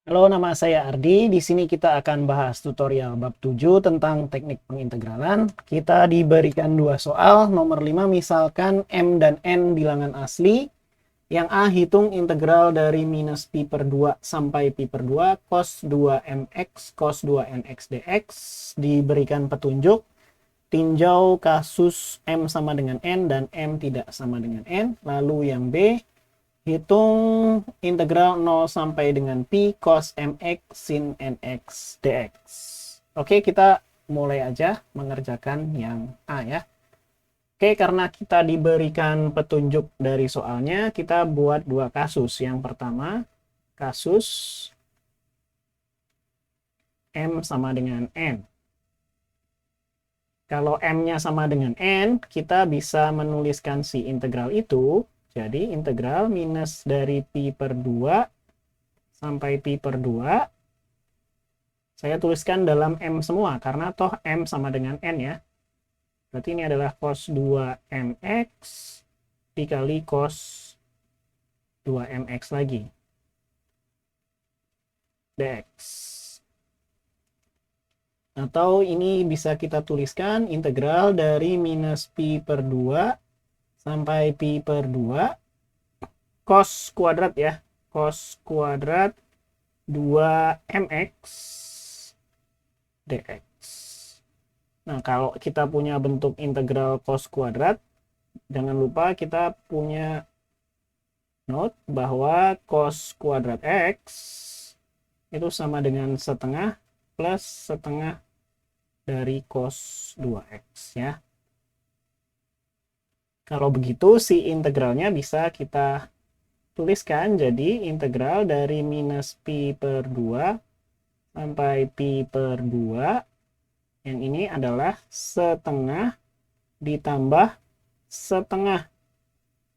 Halo, nama saya Ardi. Di sini kita akan bahas tutorial bab 7 tentang teknik pengintegralan. Kita diberikan dua soal. Nomor 5 misalkan M dan N bilangan asli. Yang A hitung integral dari minus pi per 2 sampai pi per 2 cos 2 mx cos 2 nx dx. Diberikan petunjuk. Tinjau kasus M sama dengan N dan M tidak sama dengan N. Lalu yang B, hitung integral 0 sampai dengan pi cos mx sin nx dx. Oke, kita mulai aja mengerjakan yang A ya. Oke, karena kita diberikan petunjuk dari soalnya, kita buat dua kasus. Yang pertama, kasus M sama dengan N. Kalau M-nya sama dengan N, kita bisa menuliskan si integral itu. Jadi integral minus dari pi per 2 sampai pi per 2. Saya tuliskan dalam M semua, karena toh M sama dengan N ya. Berarti ini adalah cos 2 mx dikali cos 2 mx lagi. Dx. Atau ini bisa kita tuliskan integral dari minus pi per 2 sampai pi per 2 cos kuadrat ya. Cos kuadrat 2 mx dx. Nah, kalau kita punya bentuk integral cos kuadrat, jangan lupa kita punya note bahwa cos kuadrat x itu sama dengan setengah plus setengah dari cos 2x ya. Kalau begitu si integralnya bisa kita tuliskan jadi integral dari minus pi per 2 sampai pi per 2. Yang ini adalah setengah ditambah setengah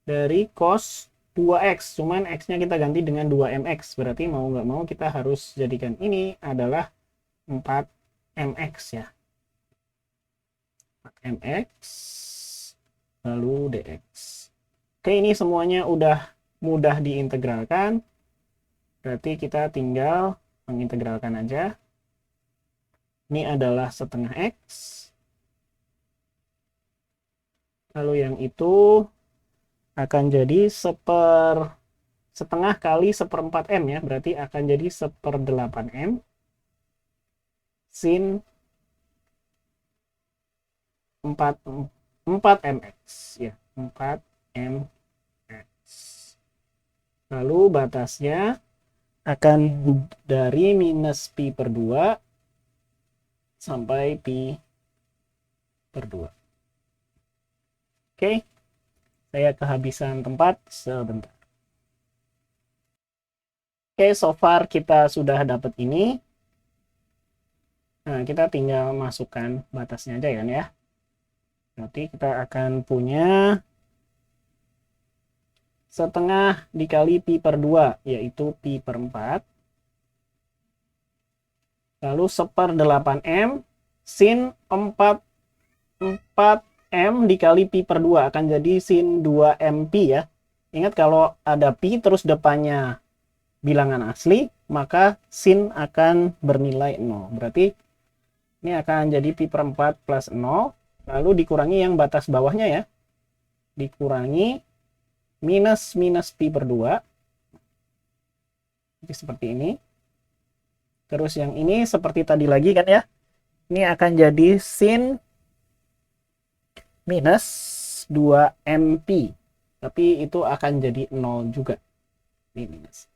dari cos 2x. Cuman x-nya kita ganti dengan 2mx. Berarti mau nggak mau kita harus jadikan ini adalah 4mx ya. 4mx lalu dx. Oke, ini semuanya udah mudah diintegralkan. Berarti kita tinggal mengintegralkan aja. Ini adalah setengah x. Lalu yang itu akan jadi setengah kali seperempat m ya. Berarti akan jadi 1/8m sin 4mx ya, 4mx. Lalu batasnya akan dari minus pi per 2 sampai pi per 2. Oke, saya kehabisan tempat sebentar. Oke, so far kita sudah dapat ini. Nah, kita tinggal masukkan batasnya aja kan ya. Berarti kita akan punya setengah dikali pi per 2, yaitu pi per 4. Lalu 1/8m sin 4m dikali pi per 2 akan jadi sin 2m pi ya. Ingat kalau ada pi terus depannya bilangan asli, maka sin akan bernilai 0. Berarti ini akan jadi pi per 4 plus 0. Lalu dikurangi yang batas bawahnya ya. Dikurangi minus pi per 2. Jadi seperti ini. Terus yang ini seperti tadi lagi kan ya. Ini akan jadi sin minus 2mp. Tapi itu akan jadi 0 juga. Ini minus.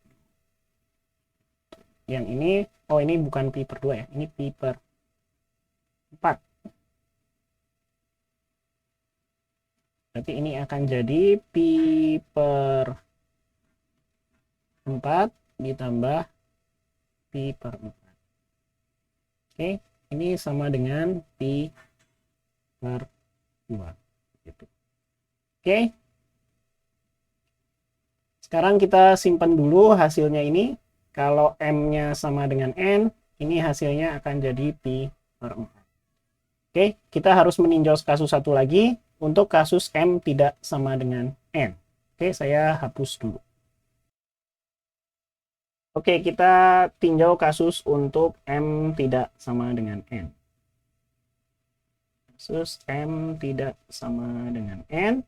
Yang ini, oh ini bukan pi per 2 ya. Ini pi per 4. Berarti ini akan jadi pi per 4 ditambah pi per 4. Oke, ini sama dengan pi per 2. Gitu. Oke. Sekarang kita simpan dulu hasilnya ini. Kalau M-nya sama dengan N, ini hasilnya akan jadi pi per 4. Oke, kita harus meninjau kasus satu lagi untuk kasus M tidak sama dengan N. Oke, saya hapus dulu. Oke, kita tinjau kasus untuk M tidak sama dengan N. Kasus M tidak sama dengan N.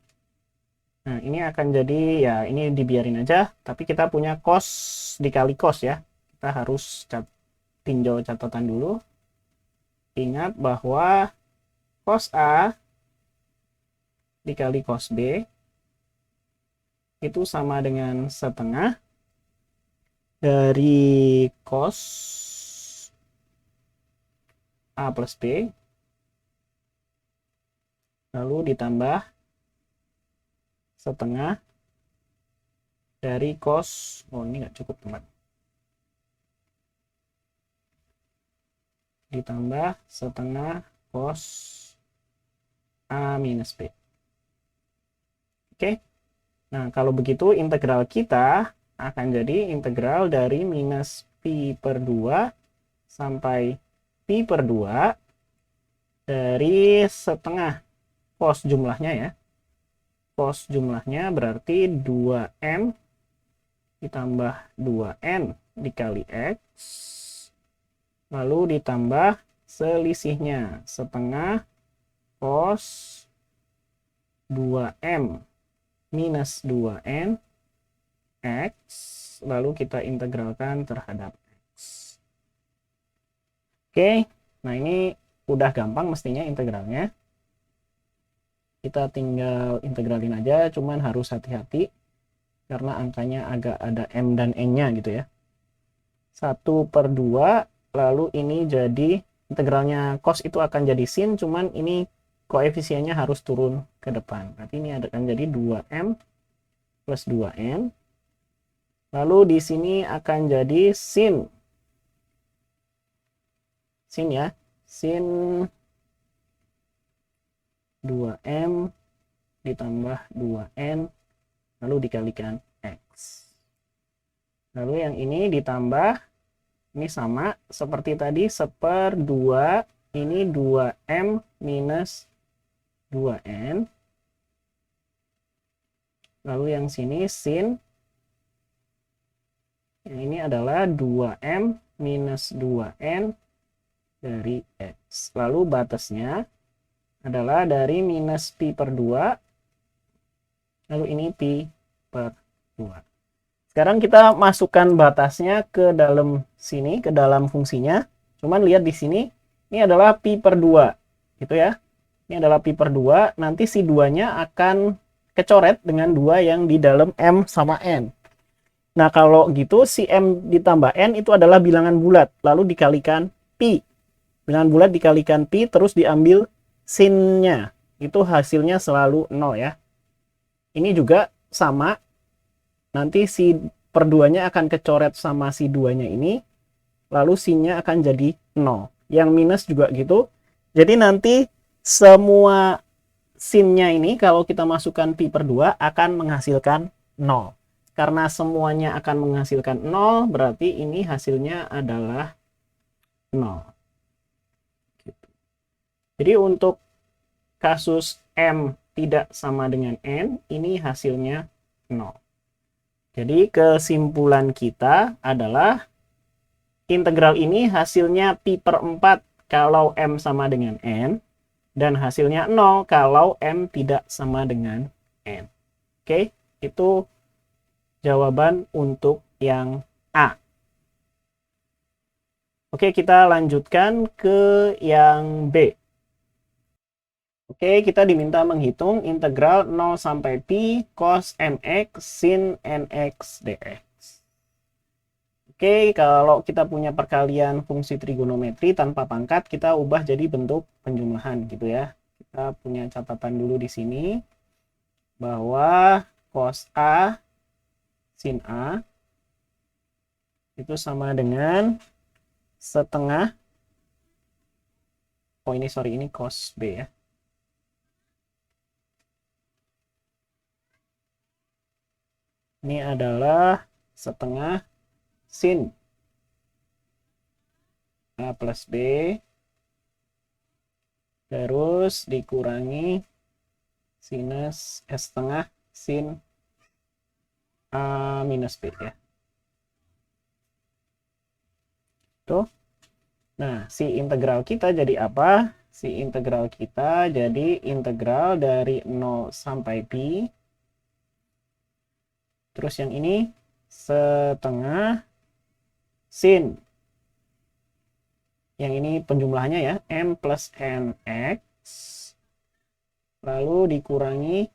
Nah, ini akan jadi, ya ini dibiarin aja, tapi kita punya cos dikali cos ya. Kita harus tinjau catatan dulu. Ingat bahwa cos A dikali cos B itu sama dengan setengah dari cos A plus B, lalu ditambah setengah dari cos, oh ini nggak cukup teman, ditambah setengah cos A minus B. Oke, nah kalau begitu integral kita akan jadi integral dari minus pi per 2 sampai pi per 2 dari setengah cos jumlahnya ya. Cos jumlahnya berarti 2M ditambah 2N dikali X, lalu ditambah selisihnya setengah cos 2M minus 2N X, lalu kita integralkan terhadap X. Oke, nah ini udah gampang mestinya integralnya. Kita tinggal integralin aja, cuman harus hati-hati karena angkanya agak ada M dan N-nya gitu ya. 1 per 2, lalu ini jadi integralnya cos itu akan jadi sin, cuman ini koefisiennya harus turun ke depan. Berarti ini akan jadi 2M plus 2N. Lalu di sini akan jadi sin ya, sin 2M ditambah 2N lalu dikalikan X. Lalu yang ini ditambah, ini sama seperti tadi, 1/2, ini 2M minus 2N. Lalu yang sini sin, yang ini adalah 2M minus 2N dari X. Lalu batasnya adalah dari minus pi per 2, lalu ini pi per 2. Sekarang kita masukkan batasnya ke dalam sini, ke dalam fungsinya. Cuman lihat di sini, ini adalah pi per 2, gitu ya. Ini adalah pi per 2, nanti si 2-nya akan kecoret dengan 2 yang di dalam M sama N. Nah, kalau gitu si M ditambah N itu adalah bilangan bulat, lalu dikalikan pi. Bilangan bulat dikalikan pi, terus diambil sin-nya. Itu hasilnya selalu 0 ya. Ini juga sama. Nanti si per 2-nya akan kecoret sama si 2-nya ini, lalu sin-nya akan jadi 0. Yang minus juga gitu. Jadi nanti semua sin-nya ini kalau kita masukkan pi per 2 akan menghasilkan 0. Karena semuanya akan menghasilkan 0, berarti ini hasilnya adalah 0. Jadi untuk kasus M tidak sama dengan N, ini hasilnya 0. Jadi kesimpulan kita adalah integral ini hasilnya pi per 4 kalau M sama dengan N, dan hasilnya 0 kalau M tidak sama dengan N. Oke, itu jawaban untuk yang A. Oke, kita lanjutkan ke yang B. Oke, kita diminta menghitung integral 0 sampai pi cos mx sin nx dx. Oke, kalau kita punya perkalian fungsi trigonometri tanpa pangkat, kita ubah jadi bentuk penjumlahan gitu ya. Kita punya catatan dulu di sini bahwa cos A sin A itu sama dengan setengah, oh ini sorry, ini cos B ya. Ini adalah setengah sin A plus B terus dikurangi sinus setengah sin A minus B ya. Tuh. Nah, si integral kita jadi apa? Si integral kita jadi integral dari 0 sampai pi. Terus yang ini setengah sin. Yang ini penjumlahannya ya, m plus nx. Lalu dikurangi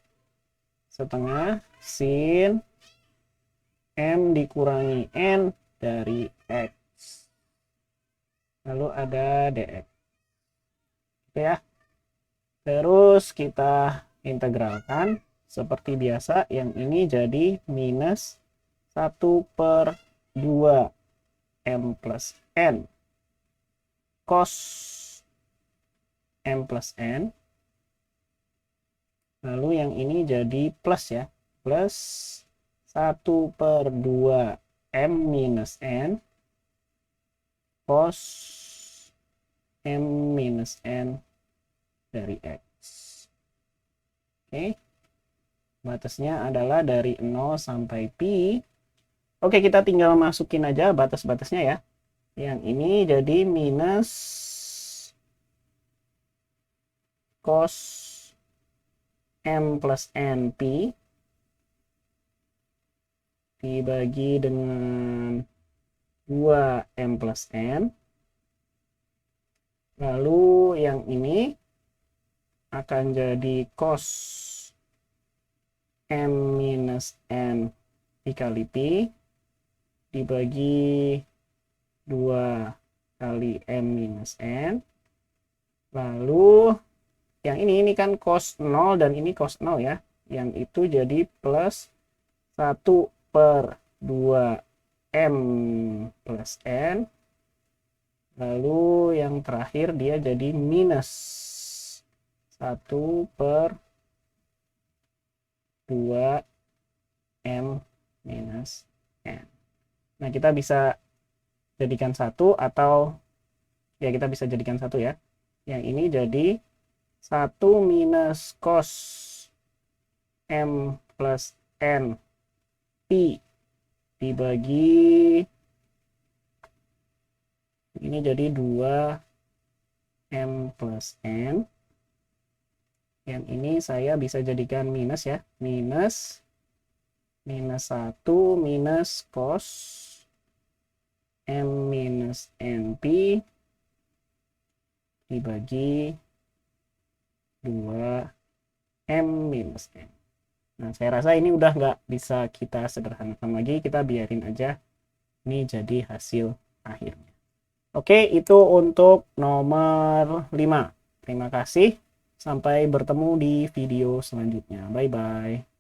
setengah sin m dikurangi n dari x. Lalu ada dx. Oke ya. Terus kita integralkan seperti biasa. Yang ini jadi minus 1/2 m plus n cos m plus n. Lalu yang ini jadi plus ya. Plus 1/2 m minus n cos m minus n dari x. Oke. Batasnya adalah dari 0 sampai pi. Oke, kita tinggal masukin aja batas-batasnya ya. Yang ini jadi minus cos m plus n pi dibagi dengan 2m plus n. Lalu yang ini akan jadi cos m minus n dikali pi dibagi 2 kali m minus n. Lalu yang ini kan cos 0 dan ini cos 0 ya. Yang itu jadi plus 1/2 m plus n. Lalu yang terakhir dia jadi minus 1/2 m minus n. Nah, kita bisa jadikan satu atau ya kita bisa jadikan satu ya. Yang ini jadi 1 minus cos m plus n pi dibagi ini jadi 2m plus n. Yang ini saya bisa jadikan minus ya. Minus 1 minus cos m minus n pi dibagi 2m minus n. Nah, saya rasa ini udah nggak bisa kita sederhanakan lagi. Kita biarin aja. Ini jadi hasil akhirnya. Oke, itu untuk nomor 5. Terima kasih. Sampai bertemu di video selanjutnya. Bye-bye.